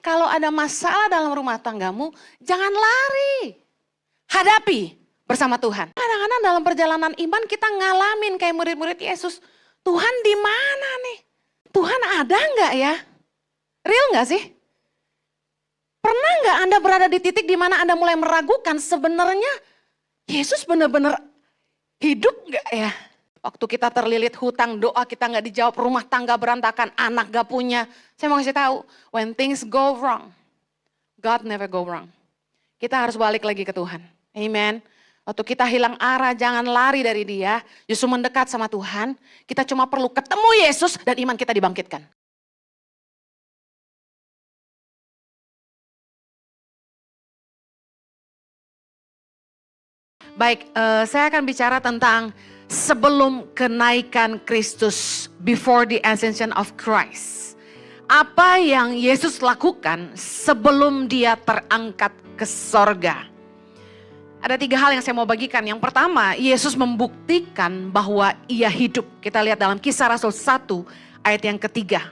kalau ada masalah dalam rumah tanggamu, jangan lari. Hadapi bersama Tuhan. Kadang-kadang dalam perjalanan iman kita ngalamin kayak murid-murid Yesus. Tuhan di mana nih? Tuhan ada nggak ya? Real nggak sih? Pernah nggak Anda berada di titik di mana Anda mulai meragukan sebenarnya Yesus benar-benar hidup nggak ya? Waktu kita terlilit hutang, doa kita nggak dijawab, rumah tangga berantakan, anak gak punya. Saya mau kasih tahu, when things go wrong, God never go wrong. Kita harus balik lagi ke Tuhan. Amen. Waktu kita hilang arah, jangan lari dari Dia, justru mendekat sama Tuhan. Kita cuma perlu ketemu Yesus dan iman kita dibangkitkan. Baik, saya akan bicara tentang sebelum kenaikan Kristus, before the ascension of Christ. Apa yang Yesus lakukan sebelum Dia terangkat ke sorga. Ada 3 hal yang saya mau bagikan. Yang pertama, Yesus membuktikan bahwa Ia hidup. Kita lihat dalam Kisah Rasul 1 ayat yang ketiga.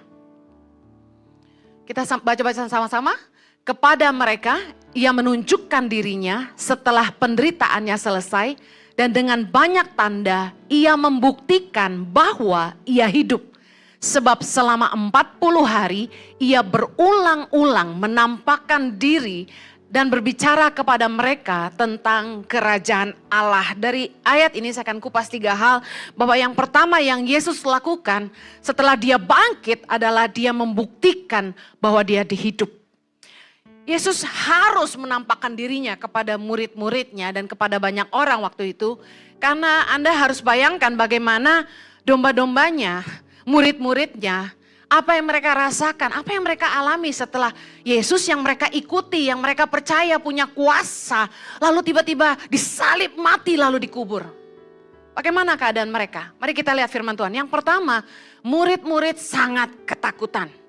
Kita baca-baca sama-sama. Kepada mereka, Ia menunjukkan dirinya setelah penderitaannya selesai. Dan dengan banyak tanda, Ia membuktikan bahwa Ia hidup. Sebab selama 40 hari, Ia berulang-ulang menampakkan diri dan berbicara kepada mereka tentang kerajaan Allah. Dari ayat ini saya akan kupas 3 hal. Bahwa yang pertama yang Yesus lakukan setelah Dia bangkit adalah Dia membuktikan bahwa Dia hidup. Yesus harus menampakkan dirinya kepada murid-muridnya dan kepada banyak orang waktu itu. Karena Anda harus bayangkan bagaimana domba-dombanya, murid-muridnya, apa yang mereka rasakan, apa yang mereka alami setelah Yesus yang mereka ikuti, yang mereka percaya punya kuasa. Lalu tiba-tiba disalib, mati, lalu dikubur. Bagaimana keadaan mereka? Mari kita lihat firman Tuhan. Yang pertama, murid-murid sangat ketakutan.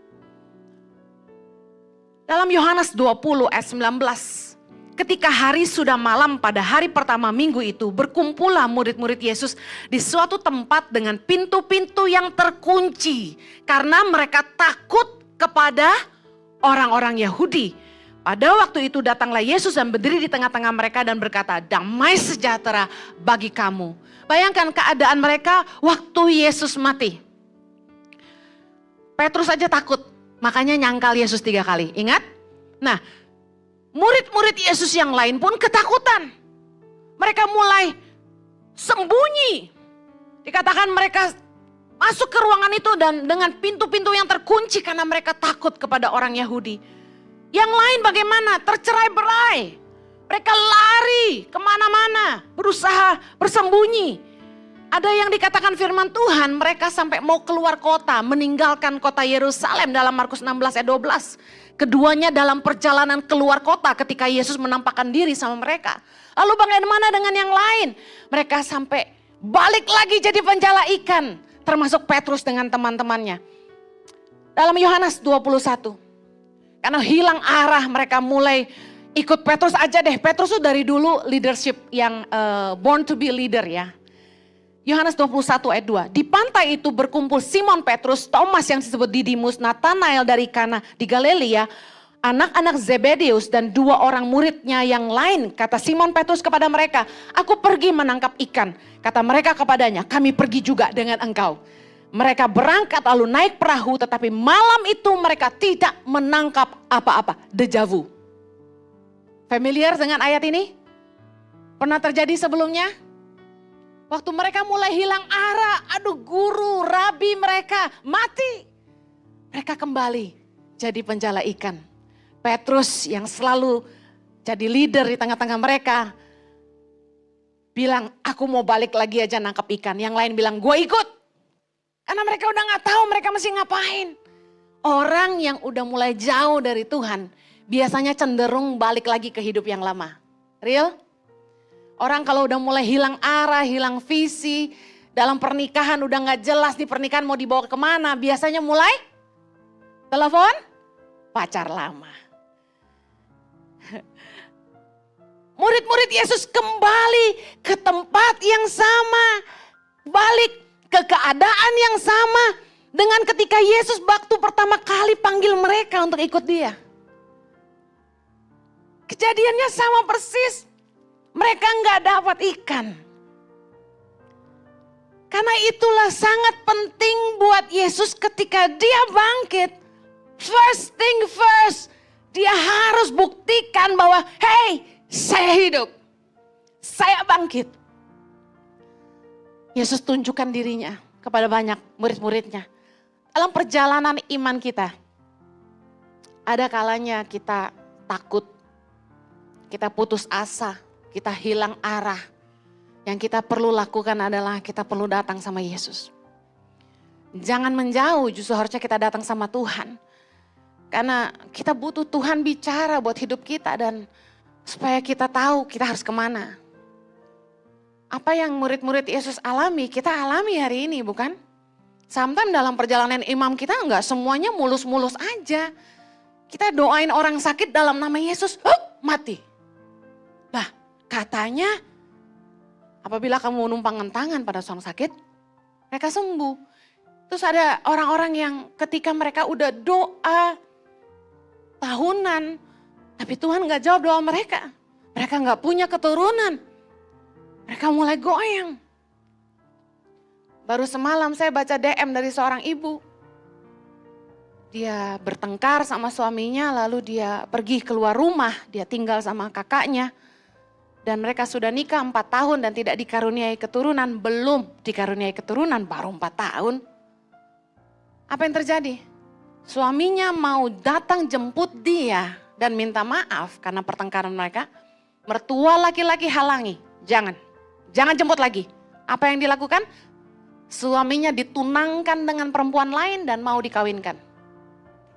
Dalam Yohanes 20 ayat 19, ketika hari sudah malam pada hari pertama minggu itu, berkumpullah murid-murid Yesus di suatu tempat dengan pintu-pintu yang terkunci. Karena mereka takut kepada orang-orang Yahudi. Pada waktu itu datanglah Yesus dan berdiri di tengah-tengah mereka dan berkata, damai sejahtera bagi kamu. Bayangkan keadaan mereka waktu Yesus mati. Petrus aja takut. Makanya nyangkal Yesus 3 kali, ingat? Nah, murid-murid Yesus yang lain pun ketakutan. Mereka mulai sembunyi. Dikatakan mereka masuk ke ruangan itu dan dengan pintu-pintu yang terkunci karena mereka takut kepada orang Yahudi. Yang lain bagaimana? Tercerai-berai. Mereka lari kemana-mana, berusaha bersembunyi. Ada yang dikatakan firman Tuhan, mereka sampai mau keluar kota, meninggalkan kota Yerusalem dalam Markus 16 ayat 12. Keduanya dalam perjalanan keluar kota ketika Yesus menampakkan diri sama mereka. Lalu bagaimana dengan yang lain? Mereka sampai balik lagi jadi penjala ikan, termasuk Petrus dengan teman-temannya. Dalam Yohanes 21, karena hilang arah mereka mulai ikut Petrus aja deh. Petrus itu dari dulu leadership yang born to be leader ya. Yohanes 21 ayat 2. Di pantai itu berkumpul Simon Petrus, Thomas yang disebut Didimus, Nathanael dari Kana di Galilea, anak-anak Zebedeus dan 2 orang muridnya yang lain. Kata Simon Petrus kepada mereka, aku pergi menangkap ikan. Kata mereka kepadanya, kami pergi juga dengan engkau. Mereka berangkat lalu naik perahu, tetapi malam itu mereka tidak menangkap apa-apa. Deja vu. Familiar dengan ayat ini? Pernah terjadi sebelumnya? Waktu mereka mulai hilang arah, aduh guru, rabi mereka mati. Mereka kembali jadi penjala ikan. Petrus yang selalu jadi leader di tengah-tengah mereka, bilang aku mau balik lagi aja nangkap ikan. Yang lain bilang gue ikut. Karena mereka udah gak tahu mereka mesti ngapain. Orang yang udah mulai jauh dari Tuhan, biasanya cenderung balik lagi ke hidup yang lama. Real? Orang kalau udah mulai hilang arah, hilang visi, dalam pernikahan udah gak jelas nih pernikahan mau dibawa kemana. Biasanya mulai telepon pacar lama. Murid-murid Yesus kembali ke tempat yang sama. Balik ke keadaan yang sama. Dengan ketika Yesus waktu pertama kali panggil mereka untuk ikut dia. Kejadiannya sama persis. Mereka nggak dapat ikan. Karena itulah sangat penting buat Yesus ketika dia bangkit. First thing first, dia harus buktikan bahwa, hey, saya hidup. Saya bangkit. Yesus tunjukkan dirinya kepada banyak murid-muridnya. Dalam perjalanan iman kita, ada kalanya kita takut, kita putus asa, kita hilang arah. Yang kita perlu lakukan adalah kita perlu datang sama Yesus. Jangan menjauh, justru harusnya kita datang sama Tuhan. Karena kita butuh Tuhan bicara buat hidup kita dan supaya kita tahu kita harus kemana. Apa yang murid-murid Yesus alami, kita alami hari ini bukan? Sometimes dalam perjalanan imam kita enggak semuanya mulus-mulus aja. Kita doain orang sakit dalam nama Yesus, mati. Lah katanya apabila kamu numpangkan tangan pada orang sakit, mereka sembuh. Terus ada orang-orang yang ketika mereka udah doa tahunan, tapi Tuhan gak jawab doa mereka. Mereka gak punya keturunan. Mereka mulai goyang. Baru semalam saya baca DM dari seorang ibu. Dia bertengkar sama suaminya, lalu dia pergi keluar rumah, dia tinggal sama kakaknya. Dan mereka sudah nikah 4 tahun dan tidak dikaruniai keturunan, belum dikaruniai keturunan, baru 4 tahun. Apa yang terjadi? Suaminya mau datang jemput dia dan minta maaf karena pertengkaran mereka. Mertua laki-laki halangi, jangan jemput lagi. Apa yang dilakukan? Suaminya ditunangkan dengan perempuan lain dan mau dikawinkan.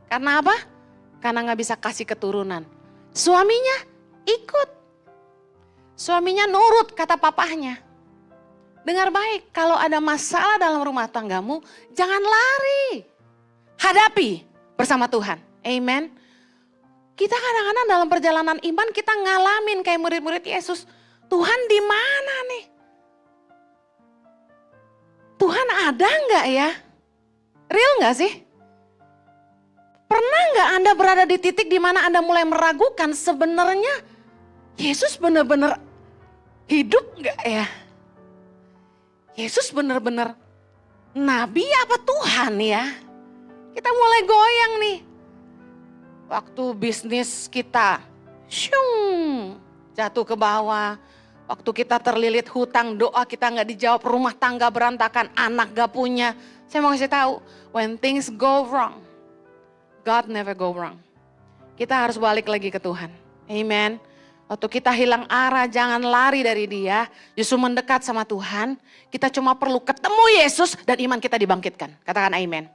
Karena apa? Karena gak bisa kasih keturunan. Suaminya ikut. Suaminya nurut kata papahnya. Dengar baik, kalau ada masalah dalam rumah tanggamu, jangan lari. Hadapi bersama Tuhan. Amen. Kita kadang-kadang dalam perjalanan iman kita ngalamin kayak murid-murid Yesus. Tuhan di mana nih? Tuhan ada nggak ya? Real nggak sih? Pernah nggak Anda berada di titik di mana Anda mulai meragukan sebenarnya Yesus benar-benar hidup nggak ya? Yesus benar-benar nabi apa Tuhan ya? Kita mulai goyang nih. Waktu bisnis kita jatuh ke bawah. Waktu kita terlilit hutang, doa kita nggak dijawab, rumah tangga berantakan, anak gak punya. Saya mau kasih tahu, when things go wrong, God never go wrong. Kita harus balik lagi ke Tuhan. Amen. Waktu kita hilang arah, jangan lari dari Dia, justru mendekat sama Tuhan. Kita cuma perlu ketemu Yesus dan iman kita dibangkitkan. Katakan amen.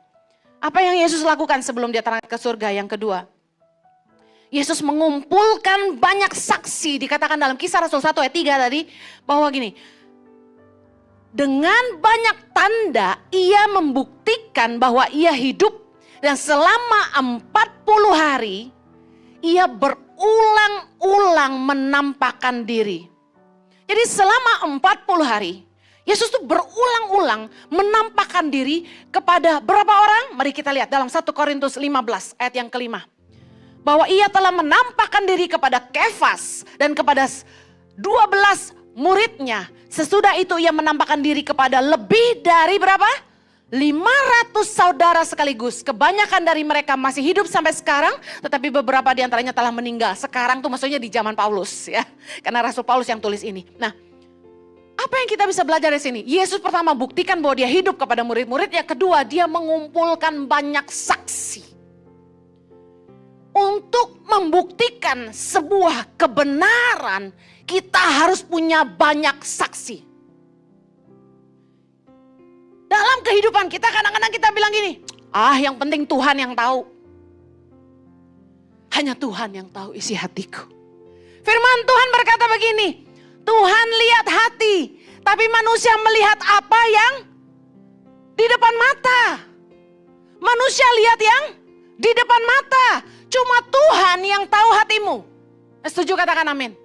Apa yang Yesus lakukan sebelum Dia terangkat ke surga? Yang kedua, Yesus mengumpulkan banyak saksi, dikatakan dalam Kisah Rasul 1 ayat 3 tadi, bahwa gini, dengan banyak tanda ia membuktikan bahwa ia hidup dan selama 40 hari ia berulang-ulang menampakkan diri. Jadi selama 40 hari Yesus tuh berulang-ulang menampakkan diri kepada berapa orang? Mari kita lihat dalam 1 Korintus 15 ayat yang kelima. Bahwa ia telah menampakkan diri kepada Kefas dan kepada 12 muridnya. Sesudah itu ia menampakkan diri kepada lebih dari berapa? 500 saudara sekaligus. Kebanyakan dari mereka masih hidup sampai sekarang, tetapi beberapa di antaranya telah meninggal. Sekarang tuh maksudnya di zaman Paulus ya. Karena Rasul Paulus yang tulis ini. Nah, apa yang kita bisa belajar dari sini? Yesus pertama buktikan bahwa dia hidup kepada murid-muridnya. Kedua, dia mengumpulkan banyak saksi. Untuk membuktikan sebuah kebenaran, kita harus punya banyak saksi. Dalam kehidupan kita kadang-kadang kita bilang gini, yang penting Tuhan yang tahu. Hanya Tuhan yang tahu isi hatiku. Firman Tuhan berkata begini, Tuhan lihat hati, tapi manusia melihat apa yang di depan mata. Manusia lihat yang di depan mata. Cuma Tuhan yang tahu hatimu. Setuju, katakan amin.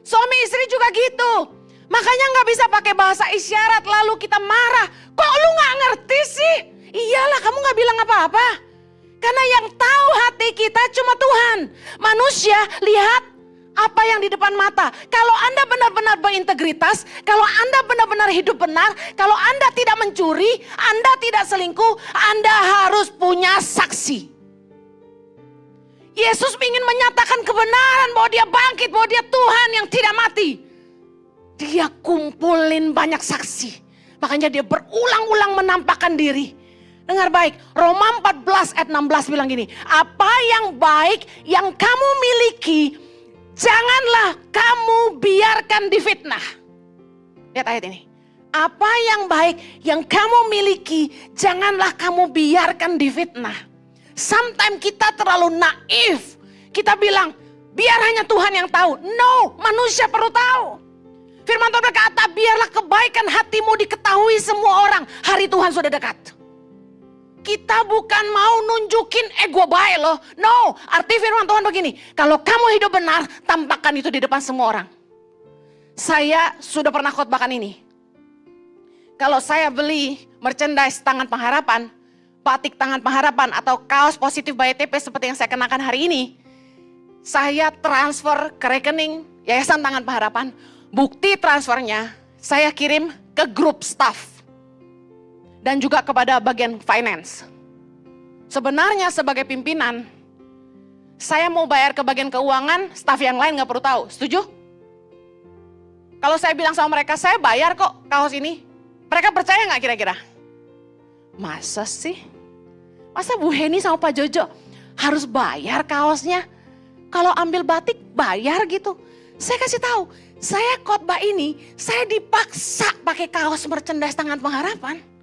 Suami istri juga gitu. Makanya gak bisa pakai bahasa isyarat lalu kita marah. Kok lu gak ngerti sih? Iyalah, kamu gak bilang apa-apa. Karena yang tahu hati kita cuma Tuhan. Manusia lihat Apa yang di depan mata? Kalau Anda benar-benar berintegritas, kalau Anda benar-benar hidup benar, kalau Anda tidak mencuri, Anda tidak selingkuh, Anda harus punya saksi. Yesus ingin menyatakan kebenaran bahwa dia bangkit, bahwa dia Tuhan yang tidak mati. Dia kumpulin banyak saksi. Makanya dia berulang-ulang menampakkan diri. Dengar baik, Roma 14 ayat 16 bilang gini, apa yang baik yang kamu miliki, janganlah kamu biarkan difitnah. Lihat ayat ini. Apa yang baik yang kamu miliki, janganlah kamu biarkan difitnah. Sometimes kita terlalu naif. Kita bilang, biar hanya Tuhan yang tahu. No, manusia perlu tahu. Firman Tuhan berkata, biarlah kebaikan hatimu diketahui semua orang. Hari Tuhan sudah dekat. Kita bukan mau nunjukin ego baik loh. No, arti firman Tuhan begini. Kalau kamu hidup benar, tampakkan itu di depan semua orang. Saya sudah pernah khotbahkan ini. Kalau saya beli merchandise tangan pengharapan, batik tangan pengharapan atau kaos positif by TP seperti yang saya kenakan hari ini, saya transfer ke rekening Yayasan Tangan Pengharapan. Bukti transfernya saya kirim ke grup staff. Dan juga kepada bagian finance. Sebenarnya sebagai pimpinan, saya mau bayar ke bagian keuangan, staf yang lain gak perlu tahu. Setuju? Kalau saya bilang sama mereka, saya bayar kok kaos ini. Mereka percaya gak kira-kira? Masa sih? Masa Bu Heni sama Pak Jojo harus bayar kaosnya? Kalau ambil batik, bayar gitu. Saya kasih tahu, saya khotbah ini, saya dipaksa pakai kaos merchandise Tangan Pengharapan.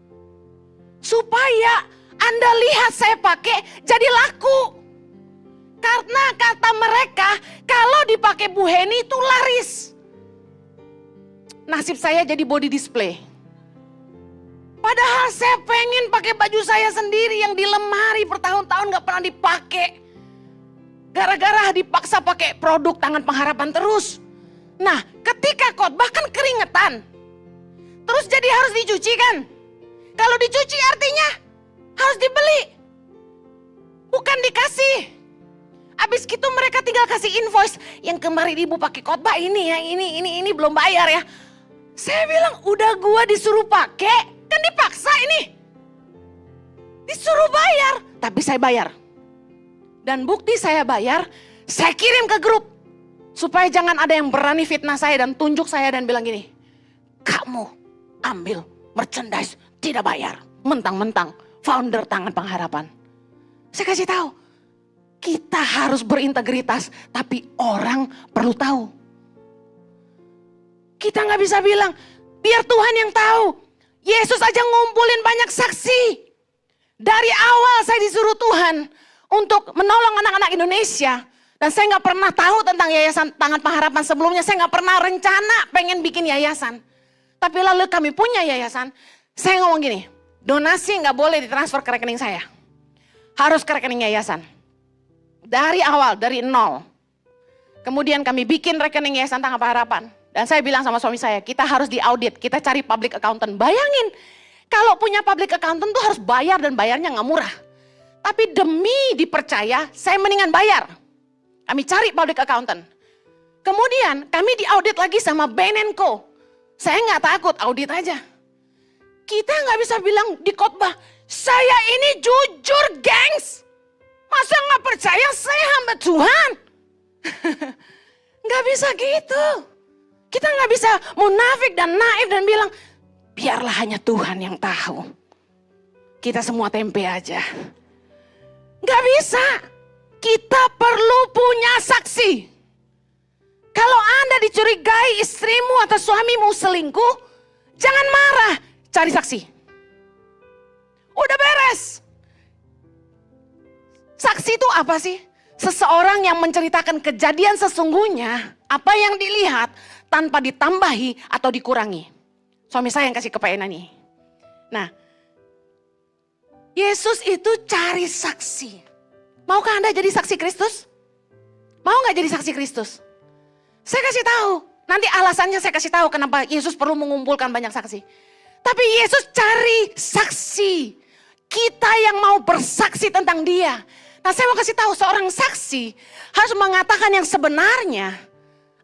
Supaya Anda lihat saya pakai jadi laku. Karena kata mereka kalau dipakai Bu Heni itu laris. Nasib saya jadi body display. Padahal saya pengen pakai baju saya sendiri yang di lemari bertahun-tahun gak pernah dipakai. Gara-gara dipaksa pakai produk Tangan Pengharapan terus. Nah ketika khotbah kan keringetan. Terus jadi harus dicuci kan. Kalau dicuci artinya harus dibeli. Bukan dikasih. Habis gitu mereka tinggal kasih invoice. Yang kemarin ibu pakai khotbah ini ya, ini belum bayar ya. Saya bilang udah gua disuruh pakai, kan dipaksa ini. Disuruh bayar, tapi saya bayar. Dan bukti saya bayar, saya kirim ke grup. Supaya jangan ada yang berani fitnah saya dan tunjuk saya dan bilang gini. Kamu ambil merchandise tidak bayar, mentang-mentang founder Tangan Pengharapan. Saya kasih tahu, kita harus berintegritas, tapi orang perlu tahu. Kita nggak bisa bilang, biar Tuhan yang tahu. Yesus aja ngumpulin banyak saksi. Dari awal saya disuruh Tuhan untuk menolong anak-anak Indonesia. Dan saya nggak pernah tahu tentang Yayasan Tangan Pengharapan sebelumnya. Saya nggak pernah rencana pengen bikin yayasan. Tapi lalu kami punya yayasan. Saya ngomong gini, donasi nggak boleh ditransfer ke rekening saya. Harus ke rekening yayasan. Dari awal, dari nol. Kemudian kami bikin rekening Yayasan Tangan Pengharapan. Dan saya bilang sama suami saya, kita harus diaudit, kita cari public accountant. Bayangin, kalau punya public accountant tuh harus bayar dan bayarnya nggak murah. Tapi demi dipercaya, saya mendingan bayar. Kami cari public accountant. Kemudian kami diaudit lagi sama Bain & Co. Saya nggak takut, audit aja. Kita nggak bisa bilang di khotbah, saya ini jujur gengs. Masa nggak percaya saya hamba Tuhan? Nggak bisa gitu. Kita nggak bisa munafik dan naif dan bilang, biarlah hanya Tuhan yang tahu. Kita semua tempe aja. Nggak bisa. Kita perlu punya saksi. Kalau Anda dicurigai istrimu atau suamimu selingkuh, jangan marah. Cari saksi. Udah beres. Saksi itu apa sih? Seseorang yang menceritakan kejadian sesungguhnya, apa yang dilihat tanpa ditambahi atau dikurangi. Suami saya yang kasih kepayanan nih. Nah, Yesus itu cari saksi. Maukah Anda jadi saksi Kristus? Mau gak jadi saksi Kristus? Saya kasih tahu. Nanti alasannya saya kasih tahu kenapa Yesus perlu mengumpulkan banyak saksi. Tapi Yesus cari saksi. Kita yang mau bersaksi tentang dia. Nah saya mau kasih tahu, seorang saksi harus mengatakan yang sebenarnya.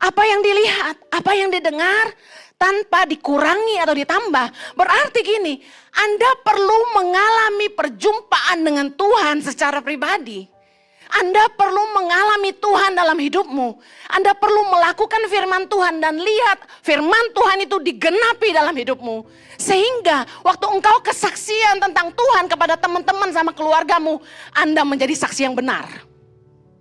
Apa yang dilihat, apa yang didengar, tanpa dikurangi atau ditambah. Berarti gini, Anda perlu mengalami perjumpaan dengan Tuhan secara pribadi. Anda perlu mengalami Tuhan dalam hidupmu. Anda perlu melakukan firman Tuhan dan lihat firman Tuhan itu digenapi dalam hidupmu. Sehingga waktu engkau kesaksian tentang Tuhan kepada teman-teman sama keluargamu, Anda menjadi saksi yang benar.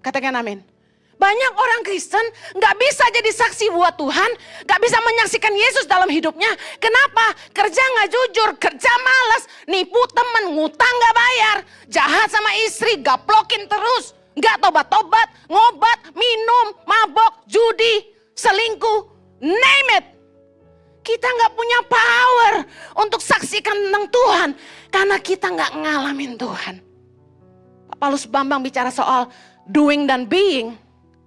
Katakan amin. Banyak orang Kristen gak bisa jadi saksi buat Tuhan, gak bisa menyaksikan Yesus dalam hidupnya. Kenapa? Kerja gak jujur, kerja malas, nipu teman, ngutang gak bayar, jahat sama istri, gaplokin terus, gak tobat-tobat, ngobat, minum, mabok, judi, selingkuh, name it. Kita gak punya power untuk saksikan tentang Tuhan karena kita gak ngalamin Tuhan. Pak Paulus Bambang bicara soal doing dan being.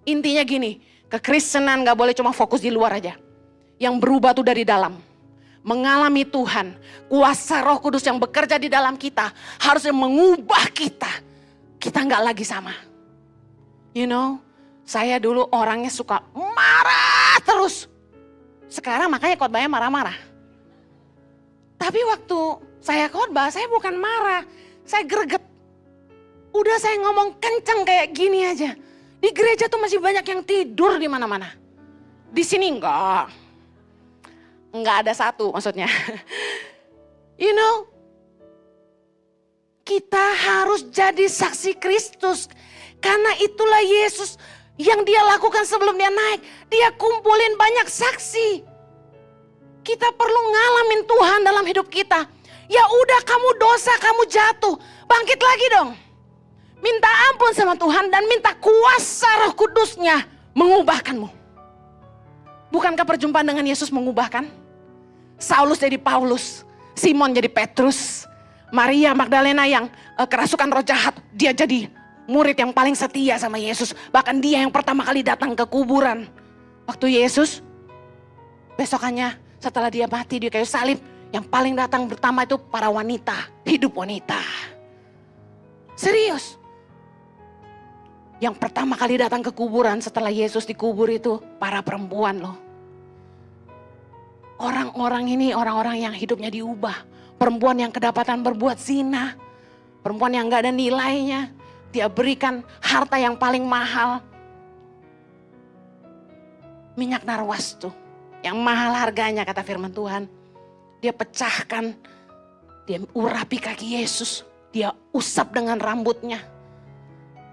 Intinya gini, kekristenan gak boleh cuma fokus di luar aja. Yang berubah tuh dari dalam. Mengalami Tuhan, kuasa Roh Kudus yang bekerja di dalam kita harusnya mengubah kita. Kita gak lagi sama. You know, saya dulu orangnya suka marah terus. Sekarang makanya khotbahnya marah-marah. Tapi waktu saya khotbah, saya bukan marah, saya greget. Udah saya ngomong kencang kayak gini aja. Di gereja tuh masih banyak yang tidur di mana-mana. Di sini enggak ada satu maksudnya. You know, kita harus jadi saksi Kristus. Karena itulah Yesus yang dia lakukan sebelum dia naik. Dia kumpulin banyak saksi. Kita perlu ngalamin Tuhan dalam hidup kita. Ya udah kamu dosa, kamu jatuh. Bangkit lagi dong. Minta ampun sama Tuhan dan minta kuasa Roh Kudusnya mengubahkanmu. Bukankah perjumpaan dengan Yesus mengubahkan? Saulus jadi Paulus, Simon jadi Petrus, Maria Magdalena yang kerasukan roh jahat, dia jadi murid yang paling setia sama Yesus. Bahkan dia yang pertama kali datang ke kuburan. Waktu Yesus, besokannya setelah dia mati di kayu salib, yang paling datang pertama itu para wanita, hidup wanita. Serius. Yang pertama kali datang ke kuburan setelah Yesus dikubur itu para perempuan loh. Orang-orang ini orang-orang yang hidupnya diubah. Perempuan yang kedapatan berbuat zina. Perempuan yang gak ada nilainya. Dia berikan harta yang paling mahal. Minyak narwastu. Yang mahal harganya kata firman Tuhan. Dia pecahkan. Dia urapi kaki Yesus. Dia usap dengan rambutnya.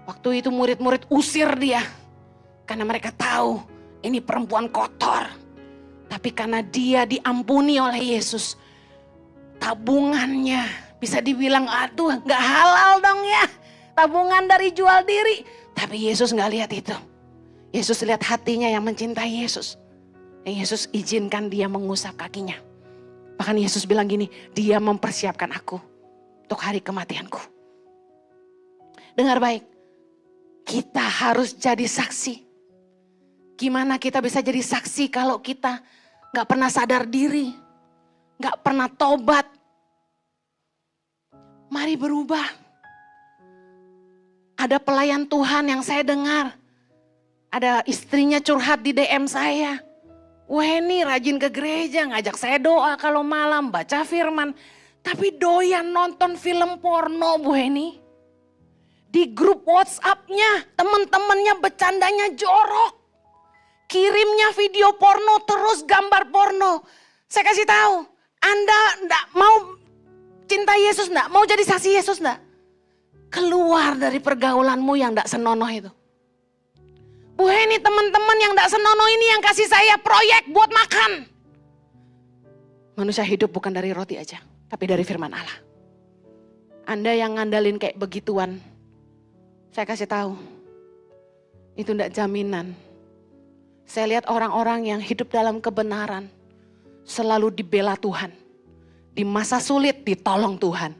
Waktu itu murid-murid usir dia. Karena mereka tahu ini perempuan kotor. Tapi karena dia diampuni oleh Yesus. Tabungannya bisa dibilang aduh gak halal dong ya. Tabungan dari jual diri. Tapi Yesus gak lihat itu. Yesus lihat hatinya yang mencintai Yesus. Dan Yesus izinkan dia mengusap kakinya. Bahkan Yesus bilang gini, dia mempersiapkan aku untuk hari kematianku. Dengar baik. Kita harus jadi saksi. Gimana kita bisa jadi saksi kalau kita gak pernah sadar diri. Gak pernah tobat. Mari berubah. Ada pelayan Tuhan yang saya dengar. Ada istrinya curhat di DM saya. Wah ini rajin ke gereja, ngajak saya doa kalau malam, baca firman. Tapi doyan nonton film porno Bu Heni. Di grup WhatsApp-nya, teman-temannya bercandanya jorok. Kirimnya video porno terus gambar porno. Saya kasih tahu, Anda enggak mau cinta Yesus enggak? Mau jadi saksi Yesus enggak? Keluar dari pergaulanmu yang enggak senonoh itu. Bu Heni, teman-teman yang enggak senonoh ini yang kasih saya proyek buat makan. Manusia hidup bukan dari roti aja, tapi dari firman Allah. Anda yang ngandalin kayak begituan, saya kasih tahu, itu enggak jaminan. Saya lihat orang-orang yang hidup dalam kebenaran, selalu dibela Tuhan. Di masa sulit ditolong Tuhan.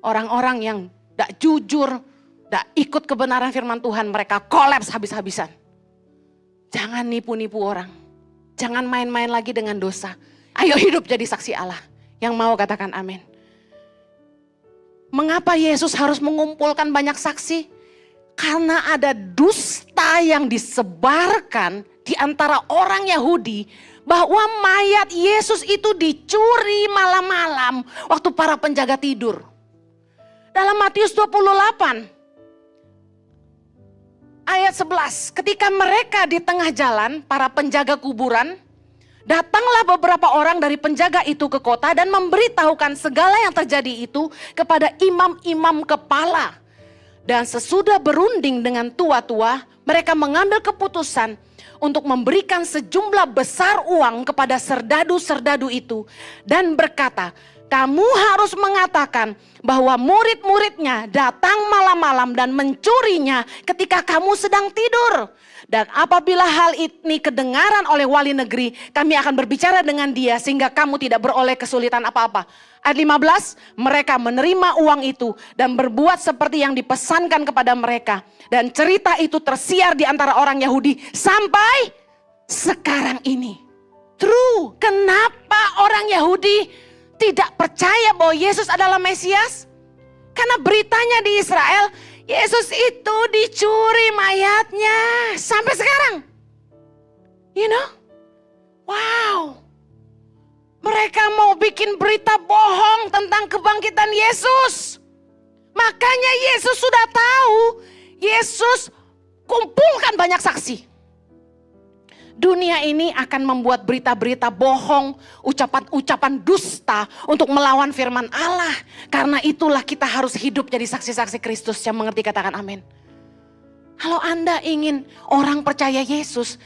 Orang-orang yang enggak jujur, enggak ikut kebenaran firman Tuhan, mereka kolaps habis-habisan. Jangan nipu-nipu orang. Jangan main-main lagi dengan dosa. Ayo hidup jadi saksi Allah. Yang mau katakan amin. Mengapa Yesus harus mengumpulkan banyak saksi? Karena ada dusta yang disebarkan di antara orang Yahudi bahwa mayat Yesus itu dicuri malam-malam waktu para penjaga tidur. Dalam Matius 28 ayat 11, ketika mereka di tengah jalan, para penjaga kuburan, datanglah beberapa orang dari penjaga itu ke kota dan memberitahukan segala yang terjadi itu kepada imam-imam kepala. Dan sesudah berunding dengan tua-tua, mereka mengambil keputusan untuk memberikan sejumlah besar uang kepada serdadu-serdadu itu. Dan berkata, kamu harus mengatakan bahwa murid-muridnya datang malam-malam dan mencurinya ketika kamu sedang tidur. Dan apabila hal ini kedengaran oleh wali negeri, kami akan berbicara dengan dia sehingga kamu tidak beroleh kesulitan apa-apa. Ayat 15, mereka menerima uang itu dan berbuat seperti yang dipesankan kepada mereka. Dan cerita itu tersiar di antara orang Yahudi sampai sekarang ini. True, kenapa orang Yahudi tidak percaya bahwa Yesus adalah Mesias? Karena beritanya di Israel, Yesus itu dicuri mayatnya sampai sekarang. You know? Wow. Mereka mau bikin berita bohong tentang kebangkitan Yesus. Makanya Yesus sudah tahu. Yesus kumpulkan banyak saksi. Dunia ini akan membuat berita-berita bohong, ucapan-ucapan dusta untuk melawan firman Allah. Karena itulah kita harus hidup jadi saksi-saksi Kristus yang mengerti, katakan amin. Kalau Anda ingin orang percaya Yesus,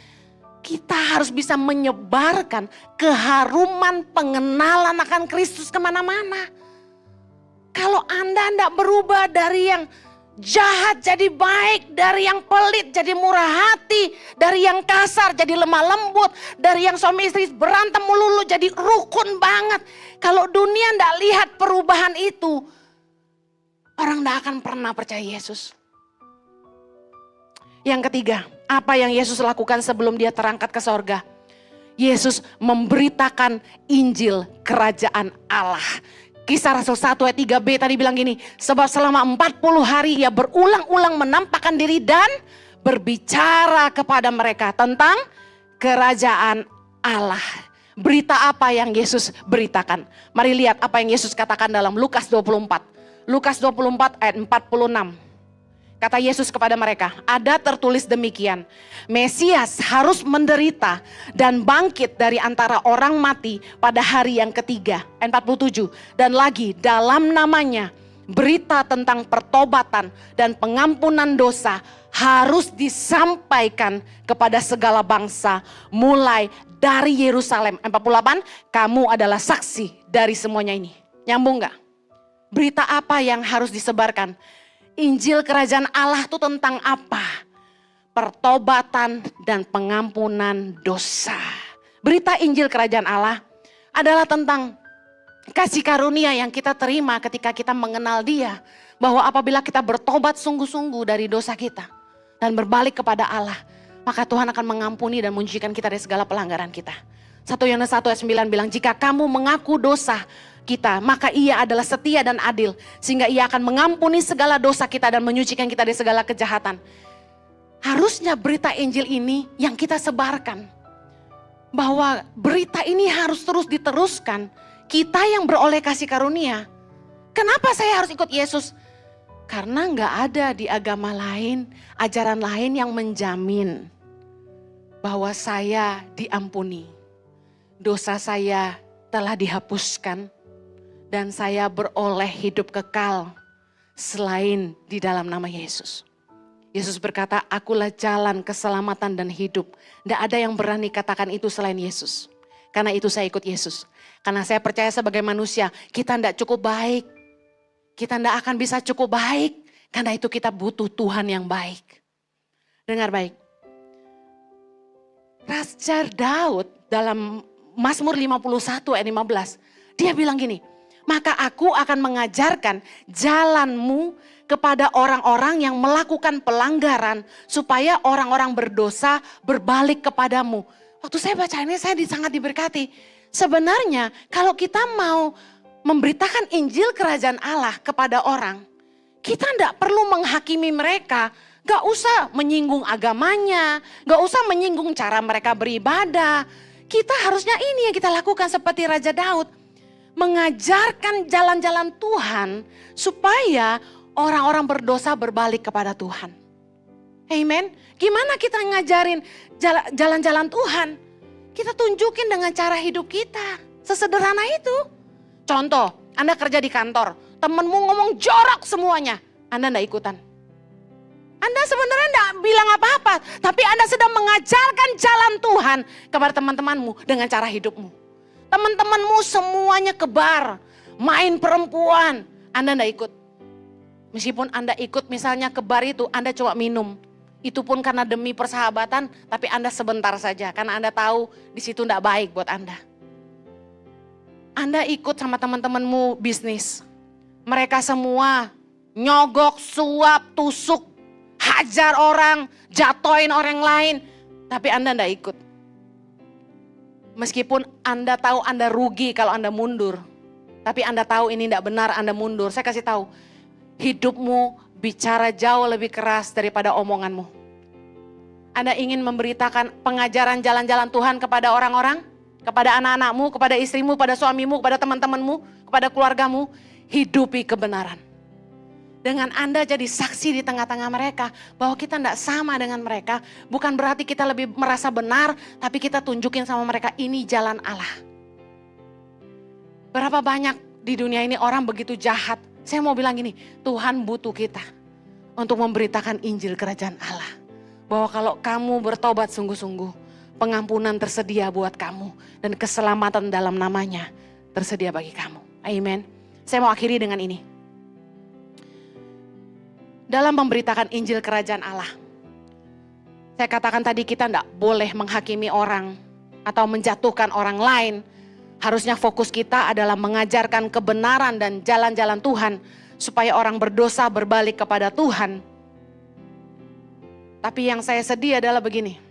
kita harus bisa menyebarkan keharuman pengenalan akan Kristus kemana-mana. Kalau Anda tidak berubah dari yang jahat jadi baik, dari yang pelit jadi murah hati, dari yang kasar jadi lemah lembut, dari yang suami istri berantem melulu jadi rukun banget. Kalau dunia tidak lihat perubahan itu, orang tidak akan pernah percaya Yesus. Yang ketiga, apa yang Yesus lakukan sebelum dia terangkat ke sorga? Yesus memberitakan Injil Kerajaan Allah. Kisah Rasul 1 ayat 3b tadi bilang gini, sebab selama 40 hari ia berulang-ulang menampakkan diri dan berbicara kepada mereka tentang kerajaan Allah. Berita apa yang Yesus beritakan? Mari lihat apa yang Yesus katakan dalam Lukas 24. Lukas 24 ayat 46. Kata Yesus kepada mereka, ada tertulis demikian, Mesias harus menderita dan bangkit dari antara orang mati pada hari yang ketiga. Ayat 47, dan lagi dalam namanya berita tentang pertobatan dan pengampunan dosa harus disampaikan kepada segala bangsa mulai dari Yerusalem. Ayat 48, kamu adalah saksi dari semuanya ini. Nyambung gak? Berita apa yang harus disebarkan? Injil Kerajaan Allah itu tentang apa? Pertobatan dan pengampunan dosa. Berita Injil Kerajaan Allah adalah tentang kasih karunia yang kita terima ketika kita mengenal Dia. Bahwa apabila kita bertobat sungguh-sungguh dari dosa kita dan berbalik kepada Allah, maka Tuhan akan mengampuni dan menyucikan kita dari segala pelanggaran kita. 1 Yohanes 1 ayat 9 bilang, jika kamu mengaku dosa kita, maka ia adalah setia dan adil, sehingga ia akan mengampuni segala dosa kita dan menyucikan kita dari segala kejahatan. Harusnya berita Injil ini yang kita sebarkan. Bahwa berita ini harus terus diteruskan. Kita yang beroleh kasih karunia. Kenapa saya harus ikut Yesus? Karena gak ada di agama lain, ajaran lain yang menjamin bahwa saya diampuni. Dosa saya telah dihapuskan. Dan saya beroleh hidup kekal selain di dalam nama Yesus. Yesus berkata, akulah jalan keselamatan dan hidup. Tidak ada yang berani katakan itu selain Yesus. Karena itu saya ikut Yesus. Karena saya percaya sebagai manusia, kita tidak cukup baik. Kita tidak akan bisa cukup baik. Karena itu kita butuh Tuhan yang baik. Dengar baik. Raja Daud dalam Mazmur 51 ayat 15. Dia bilang gini, maka aku akan mengajarkan jalanmu kepada orang-orang yang melakukan pelanggaran supaya orang-orang berdosa berbalik kepadamu. Waktu saya baca ini saya sangat diberkati. Sebenarnya kalau kita mau memberitakan Injil Kerajaan Allah kepada orang, kita tidak perlu menghakimi mereka. Gak usah menyinggung agamanya, gak usah menyinggung cara mereka beribadah. Kita harusnya ini yang kita lakukan seperti Raja Daud. Mengajarkan jalan-jalan Tuhan supaya orang-orang berdosa berbalik kepada Tuhan. Amen. Gimana kita ngajarin jalan-jalan Tuhan? Kita tunjukin dengan cara hidup kita. Sesederhana itu. Contoh, Anda kerja di kantor, temenmu ngomong jorok semuanya, Anda enggak ikutan. Anda sebenarnya enggak bilang apa-apa, tapi Anda sedang mengajarkan jalan Tuhan kepada teman-temanmu dengan cara hidupmu. Teman-temanmu semuanya kebar, main perempuan, Anda enggak ikut. Meskipun Anda ikut misalnya ke bar itu, Anda coba minum. Itu pun karena demi persahabatan, tapi Anda sebentar saja. Karena Anda tahu di situ enggak baik buat Anda. Anda ikut sama teman-temanmu bisnis. Mereka semua nyogok, suap, tusuk, hajar orang, jatoin orang lain. Tapi Anda enggak ikut. Meskipun Anda tahu Anda rugi kalau Anda mundur. Tapi Anda tahu ini enggak benar, Anda mundur. Saya kasih tahu, hidupmu bicara jauh lebih keras daripada omonganmu. Anda ingin memberitakan pengajaran jalan-jalan Tuhan kepada orang-orang, kepada anak-anakmu, kepada istrimu, kepada suamimu, kepada teman-temanmu, kepada keluargamu, hidupi kebenaran. Dengan Anda jadi saksi di tengah-tengah mereka bahwa kita tidak sama dengan mereka, bukan berarti kita lebih merasa benar, tapi kita tunjukin sama mereka ini jalan Allah. Berapa banyak di dunia ini orang begitu jahat. Saya mau bilang gini, Tuhan butuh kita untuk memberitakan Injil Kerajaan Allah. Bahwa kalau kamu bertobat sungguh-sungguh, pengampunan tersedia buat kamu. Dan keselamatan dalam namanya tersedia bagi kamu. Amin. Saya mau akhiri dengan ini. Dalam memberitakan Injil Kerajaan Allah, saya katakan tadi kita tidak boleh menghakimi orang atau menjatuhkan orang lain. Harusnya fokus kita adalah mengajarkan kebenaran dan jalan-jalan Tuhan supaya orang berdosa berbalik kepada Tuhan. Tapi yang saya sedih adalah begini.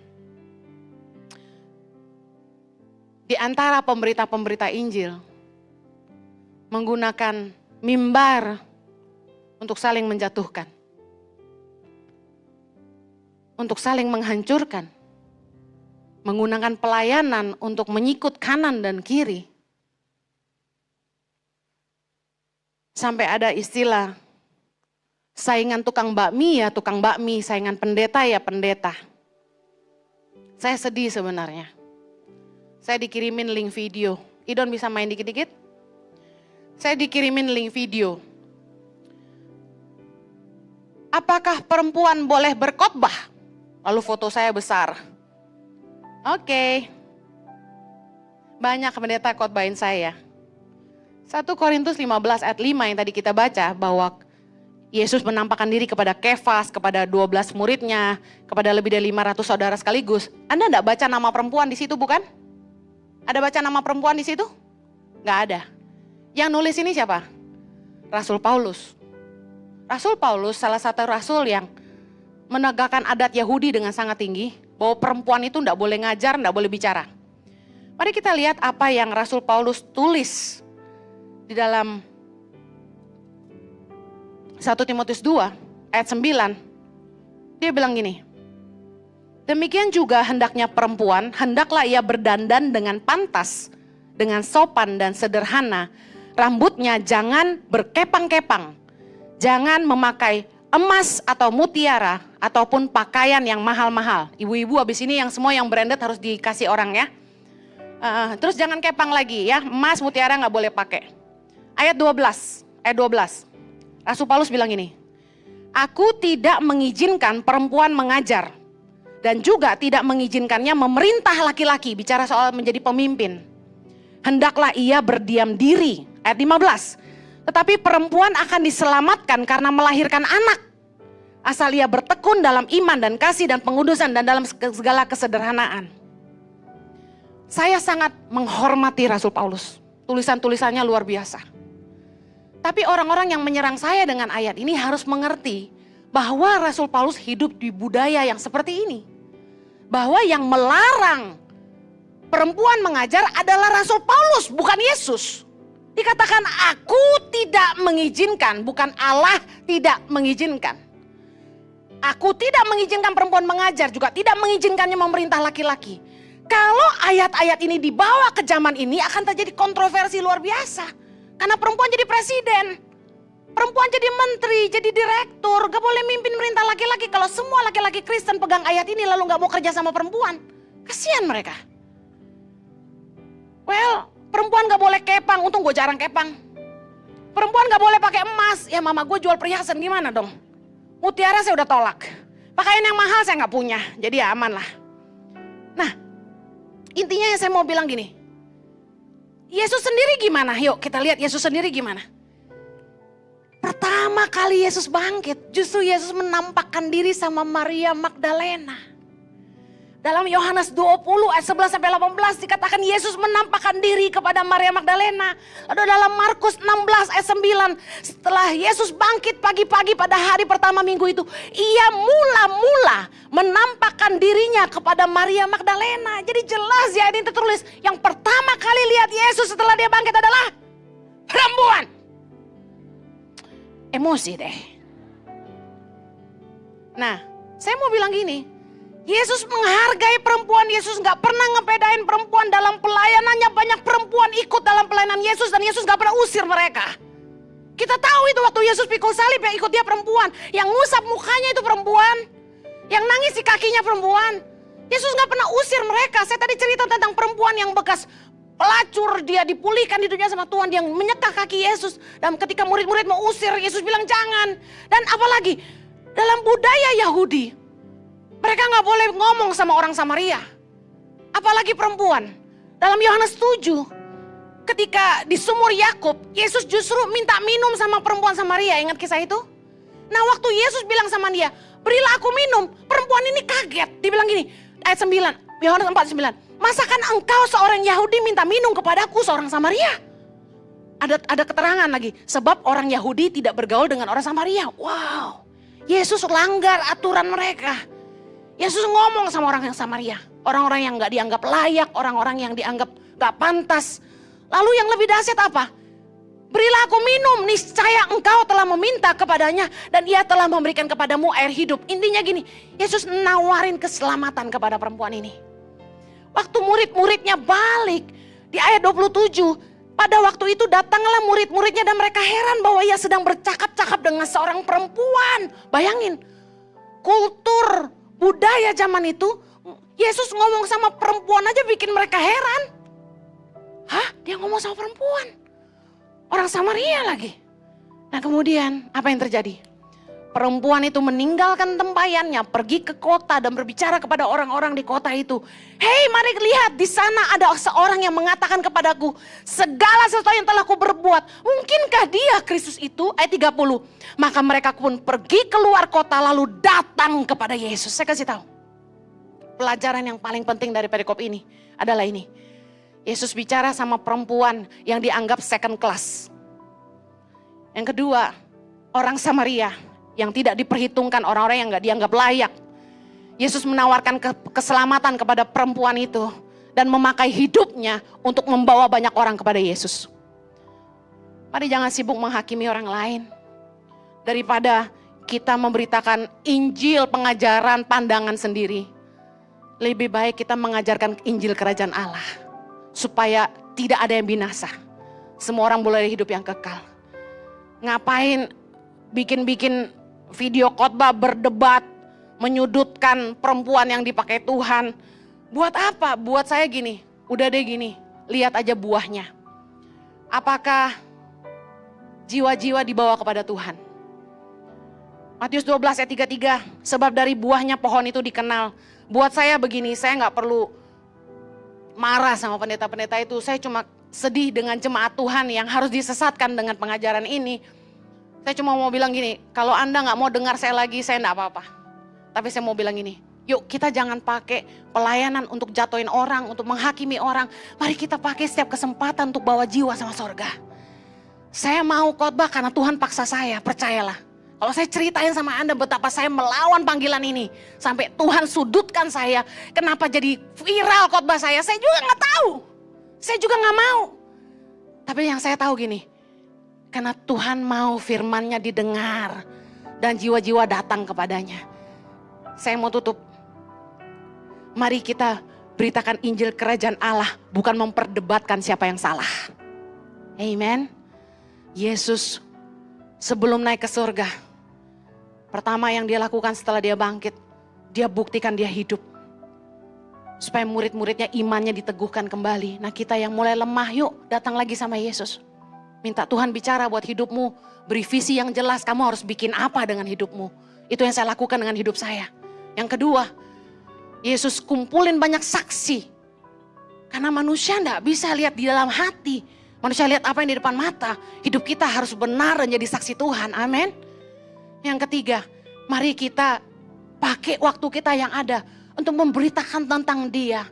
Di antara pemberita-pemberita Injil menggunakan mimbar untuk saling menjatuhkan. Untuk saling menghancurkan. Menggunakan pelayanan untuk menyikut kanan dan kiri. Sampai ada istilah saingan tukang bakmi ya tukang bakmi, saingan pendeta ya pendeta. Saya sedih sebenarnya. Saya dikirimin link video. Idon bisa main dikit-dikit? Saya dikirimin link video. Apakah perempuan boleh berkhotbah? Lalu foto saya besar. Oke. Banyak pendeta khotbahin saya. 1 Korintus 15 ayat 5 yang tadi kita baca bahwa Yesus menampakkan diri kepada Kefas, kepada 12 muridnya, kepada lebih dari 500 saudara sekaligus. Anda enggak baca nama perempuan di situ bukan? Ada baca nama perempuan di situ? Enggak ada. Yang nulis ini siapa? Rasul Paulus. Rasul Paulus salah satu rasul yang menegakkan adat Yahudi dengan sangat tinggi. Bahwa perempuan itu enggak boleh ngajar, enggak boleh bicara. Mari kita lihat apa yang Rasul Paulus tulis di dalam 1 Timotius 2 ayat 9. Dia bilang gini. Demikian juga hendaknya perempuan, hendaklah ia berdandan dengan pantas, dengan sopan dan sederhana. Rambutnya jangan berkepang-kepang. Jangan memakai emas atau mutiara ataupun pakaian yang mahal-mahal. Ibu-ibu habis ini yang semua yang branded harus dikasih orang ya. Terus jangan kepang lagi ya, emas mutiara nggak boleh pakai. Ayat 12, Rasul Paulus bilang ini, aku tidak mengizinkan perempuan mengajar dan juga tidak mengizinkannya memerintah laki-laki, bicara soal menjadi pemimpin. Hendaklah ia berdiam diri, ayat 15. Tetapi perempuan akan diselamatkan karena melahirkan anak. Asal ia bertekun dalam iman dan kasih dan pengudusan dan dalam segala kesederhanaan. Saya sangat menghormati Rasul Paulus. Tulisan-tulisannya luar biasa. Tapi orang-orang yang menyerang saya dengan ayat ini harus mengerti bahwa Rasul Paulus hidup di budaya yang seperti ini. Bahwa yang melarang perempuan mengajar adalah Rasul Paulus, bukan Yesus. Dikatakan aku tidak mengizinkan, bukan Allah tidak mengizinkan. Aku tidak mengizinkan perempuan mengajar, juga tidak mengizinkannya memerintah laki-laki. Kalau ayat-ayat ini dibawa ke zaman ini akan terjadi kontroversi luar biasa. Karena perempuan jadi presiden, perempuan jadi menteri, jadi direktur, gak boleh mimpin perintah laki-laki. Kalau semua laki-laki Kristen pegang ayat ini lalu gak mau kerja sama perempuan, kasihan mereka. Well, perempuan gak boleh kepang, untung gue jarang kepang. Perempuan gak boleh pakai emas, ya mama gue jual perhiasan gimana dong. Mutiara saya udah tolak, pakaian yang mahal saya gak punya, jadi ya aman lah. Nah, intinya yang saya mau bilang gini, Yesus sendiri gimana? Yuk kita lihat Yesus sendiri gimana. Pertama kali Yesus bangkit, justru Yesus menampakkan diri sama Maria Magdalena. Dalam Yohanes 20 ayat 11 sampai 18 dikatakan Yesus menampakkan diri kepada Maria Magdalena. Lalu dalam Markus 16 ayat 9, setelah Yesus bangkit pagi-pagi pada hari pertama minggu itu, ia mula-mula menampakkan dirinya kepada Maria Magdalena. Jadi jelas ya ini tertulis, yang pertama kali lihat Yesus setelah dia bangkit adalah perempuan. Emosi deh. Nah, saya mau bilang gini, Yesus menghargai perempuan. Yesus gak pernah ngebedain perempuan dalam pelayanannya. Banyak perempuan ikut dalam pelayanan Yesus dan Yesus gak pernah usir mereka. Kita tahu itu waktu Yesus pikul salib yang ikut dia perempuan. Yang ngusap mukanya itu perempuan. Yang nangis di kakinya perempuan. Yesus gak pernah usir mereka. Saya tadi cerita tentang perempuan yang bekas pelacur, dia dipulihkan di dunia sama Tuhan, dia menyekak kaki Yesus. Dan ketika murid-murid mau usir, Yesus bilang jangan. Dan apalagi dalam budaya Yahudi, mereka gak boleh ngomong sama orang Samaria, apalagi perempuan. Dalam Yohanes 7, ketika di sumur Yakub, Yesus justru minta minum sama perempuan Samaria. Ingat kisah itu? Nah waktu Yesus bilang sama dia, berilah aku minum, perempuan ini kaget. Dia bilang gini, ayat 9, Yohanes 4:9. Masakan engkau seorang Yahudi minta minum kepadaku seorang Samaria? Ada keterangan lagi, sebab orang Yahudi tidak bergaul dengan orang Samaria. Wow, Yesus langgar aturan mereka. Yesus ngomong sama orang yang Samaria, orang-orang yang gak dianggap layak, orang-orang yang dianggap gak pantas. Lalu yang lebih dahsyat apa? Berilah aku minum, niscaya engkau telah meminta kepadanya dan ia telah memberikan kepadamu air hidup. Intinya gini, Yesus nawarin keselamatan kepada perempuan ini. Waktu murid-muridnya balik di ayat 27, pada waktu itu datanglah murid-muridnya dan mereka heran bahwa ia sedang bercakap-cakap dengan seorang perempuan. Bayangin, kultur budaya zaman itu, Yesus ngomong sama perempuan aja bikin mereka heran. Hah? Dia ngomong sama perempuan? Orang Samaria lagi. Nah kemudian apa yang terjadi? Perempuan itu meninggalkan tempayannya, pergi ke kota dan berbicara kepada orang-orang di kota itu. Hei, mari lihat, di sana ada seorang yang mengatakan kepadaku, segala sesuatu yang telah ku berbuat, mungkinkah dia Kristus itu? Ayat 30. Maka mereka pun pergi keluar kota lalu datang kepada Yesus. Saya kasih tahu. Pelajaran yang paling penting dari perikop ini adalah ini. Yesus bicara sama perempuan yang dianggap second class. Yang kedua, orang Samaria yang tidak diperhitungkan, orang-orang yang gak dianggap layak. Yesus menawarkan keselamatan kepada perempuan itu dan memakai hidupnya untuk membawa banyak orang kepada Yesus. Mari jangan sibuk menghakimi orang lain. Daripada kita memberitakan Injil, pengajaran, pandangan sendiri. Lebih baik kita mengajarkan Injil Kerajaan Allah. Supaya tidak ada yang binasa. Semua orang boleh hidup yang kekal. Ngapain bikin-bikin video khotbah berdebat, menyudutkan perempuan yang dipakai Tuhan. Buat apa? Buat saya gini, udah deh gini, lihat aja buahnya. Apakah jiwa-jiwa dibawa kepada Tuhan? Matius 12 ayat 33, sebab dari buahnya pohon itu dikenal. Buat saya begini, saya gak perlu marah sama pendeta-pendeta itu. Saya cuma sedih dengan jemaat Tuhan yang harus disesatkan dengan pengajaran ini. Saya cuma mau bilang gini, kalau Anda gak mau dengar saya lagi, saya gak apa-apa. Tapi saya mau bilang gini, yuk kita jangan pakai pelayanan untuk jatuhin orang, untuk menghakimi orang. Mari kita pakai setiap kesempatan untuk bawa jiwa sama sorga. Saya mau khotbah karena Tuhan paksa saya, percayalah. Kalau saya ceritain sama Anda betapa saya melawan panggilan ini. Sampai Tuhan sudutkan saya, kenapa jadi viral khotbah saya juga gak tahu. Saya juga gak mau. Tapi yang saya tahu gini, karena Tuhan mau firman-Nya didengar dan jiwa-jiwa datang kepadanya. Saya mau tutup. Mari kita beritakan Injil Kerajaan Allah, bukan memperdebatkan siapa yang salah. Amen. Yesus sebelum naik ke surga, pertama yang dia lakukan setelah dia bangkit, dia buktikan dia hidup. Supaya murid-muridnya imannya diteguhkan kembali. Nah kita yang mulai lemah, yuk datang lagi sama Yesus. Minta Tuhan bicara buat hidupmu, beri visi yang jelas, kamu harus bikin apa dengan hidupmu. Itu yang saya lakukan dengan hidup saya. Yang kedua, Yesus kumpulin banyak saksi. Karena manusia enggak bisa lihat di dalam hati. Manusia lihat apa yang di depan mata. Hidup kita harus benar dan jadi saksi Tuhan. Amin. Yang ketiga, mari kita pakai waktu kita yang ada untuk memberitakan tentang Dia.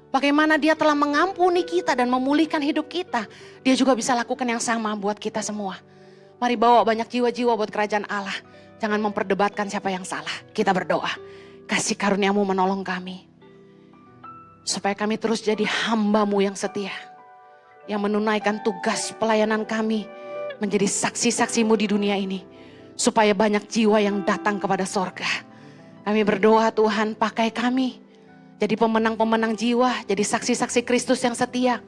Bagaimana Dia telah mengampuni kita dan memulihkan hidup kita. Dia juga bisa lakukan yang sama buat kita semua. Mari bawa banyak jiwa-jiwa buat kerajaan Allah. Jangan memperdebatkan siapa yang salah. Kita berdoa. Kasih karunia-Mu menolong kami. Supaya kami terus jadi hamba-Mu yang setia. Yang menunaikan tugas pelayanan kami. Menjadi saksi-saksi-Mu di dunia ini. Supaya banyak jiwa yang datang kepada sorga. Kami berdoa Tuhan, pakai kami. Jadi pemenang-pemenang jiwa. Jadi saksi-saksi Kristus yang setia.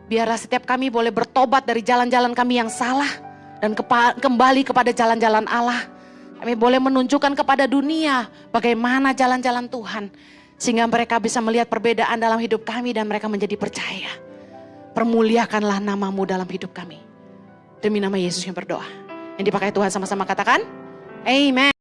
Biarlah setiap kami boleh bertobat dari jalan-jalan kami yang salah. Dan kembali kepada jalan-jalan Allah. Kami boleh menunjukkan kepada dunia bagaimana jalan-jalan Tuhan. Sehingga mereka bisa melihat perbedaan dalam hidup kami dan mereka menjadi percaya. Permuliakanlah nama-Mu dalam hidup kami. Demi nama Yesus yang berdoa. Yang dipakai Tuhan sama-sama katakan, Amen.